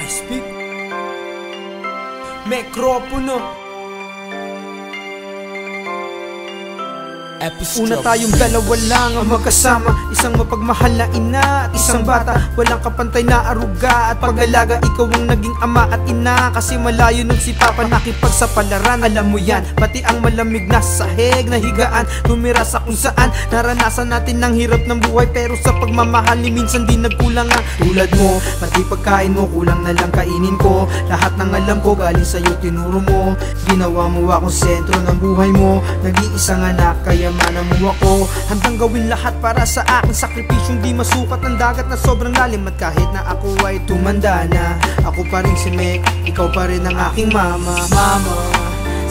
speak Micropono. Una tayong dalawa lang ang magkasama, isang mapagmahal na ina at isang bata. Walang kapantay na aruga at pag-alaga, ikaw ang naging ama at ina. Kasi malayo nung si Papa nakipagsapalaran. Alam mo yan, pati ang malamig na sahig na higaan, tumira sa kung saan naranasan natin ang hirap ng buhay. Pero sa pagmamahal ni minsan di nagkulang ang tulad mo. Pati pagkain mo kulang na lang kainin ko. Lahat ng alam ko galing sa'yo tinuro mo. Ginawa mo akong sentro ng buhay mo. Nag-iisang anak kaya mana mo ako. Handang gawin lahat para sa akin, sakripisyong di masukat ng dagat na sobrang lalim. At kahit na ako ay tumanda na, ako pa rin si Mek, ikaw pa rin ang aking mama. Mama,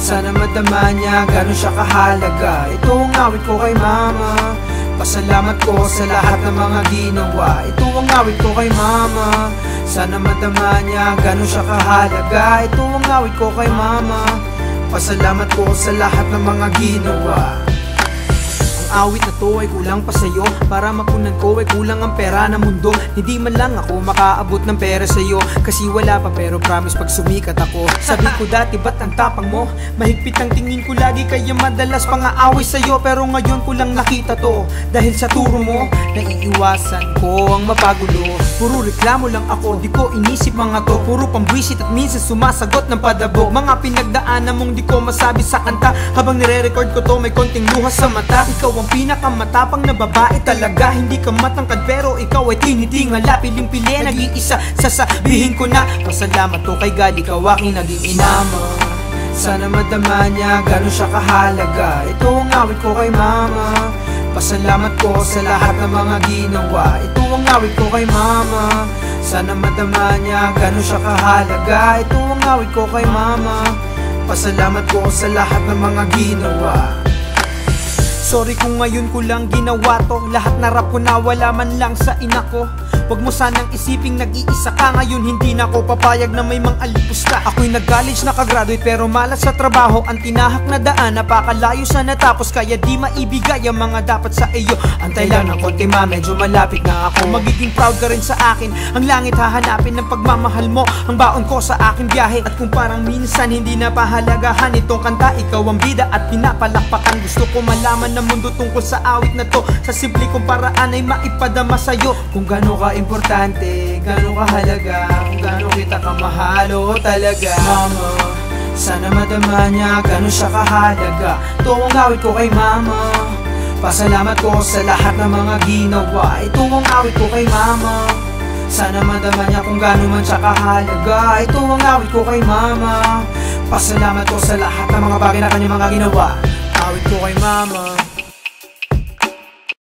sana madama niya gano'n siya kahalaga. Ito ang awit ko kay mama. Pasalamat ko sa lahat ng mga ginawa. Ito ang awit ko kay mama. Sana madama niya gano'n siya kahalaga. Ito ang awit ko kay mama. Pasalamat ko sa lahat ng mga ginawa. Awit na to ay kulang pa sa'yo, para mapunan ko ay kulang ang pera ng mundo. Hindi man lang ako makaabot ng pera sa'yo, kasi wala pa, pero promise pag sumikat ako. Sabi ko dati ba't ang tapang mo? Mahigpit ang tingin ko lagi kaya madalas pang aaway sa'yo. Pero ngayon ko lang nakita to, dahil sa turo mo naiiwasan ko ang mapagulo. Puro reklamo lang ako, di ko inisip mga to. Puro pambwisit at minsan sumasagot ng padabog. Mga pinagdaanan mong di ko masabi sa kanta. Habang nire-record ko to may konting luha sa mata. Ikaw ang pinakamatapang na babae talaga. Hindi ka matangkad pero ikaw ay tinitingala. Piling-pili, nag-iisa, sasabihin ko na pasalamat to kay God, ikaw aking naging inama. Sana madama niya gano'n siya kahalaga. Ito ang awit ko kay mama. Pasalamat ko sa lahat ng mga ginawa. Ito ang awit ko kay mama. Sana madama niya gano'n siya kahalaga. Ito ang awit ko kay mama. Pasalamat ko sa lahat ng mga ginawa. Sorry kung ngayon ko lang ginawa to. Lahat na rap ko na wala man lang sa ina ko. Huwag mo sanang isiping nag-iisa ka ngayon. Hindi na ako papayag na may mga alipusta. Ako'y nag-college nakagraduate pero malas sa trabaho. Ang tinahak na daan napakalayo sa natapos. Kaya di maibigay ang mga dapat sa iyo. Antay lang ng konti ma, medyo malapit na ako. Magiging proud ka rin sa akin. Ang langit hahanapin ng pagmamahal mo. Ang baon ko sa aking biyahe. At kung parang minsan hindi na pahalagahan itong kanta, ikaw ang bida at pinapalakpakan. Gusto ko malaman ng mundo tungkol sa awit na to. Sa simple kong paraan ay maipadama sa'yo. Kung gano'n ka importante, gano'n kahalaga, kung gano'n kita kamahalo talaga. Mama, sana madama niya gano'n siya kahalaga. Ito ang awit ko kay mama. Pasalamat ko sa lahat ng mga ginawa. Ito ang awit ko kay mama. Sana madama niya kung gano'n man siya kahalaga. Ito ang awit ko kay mama. Pasalamat ko sa lahat ng mga bagay na kanyang mga ginawa. Awit ko kay mama.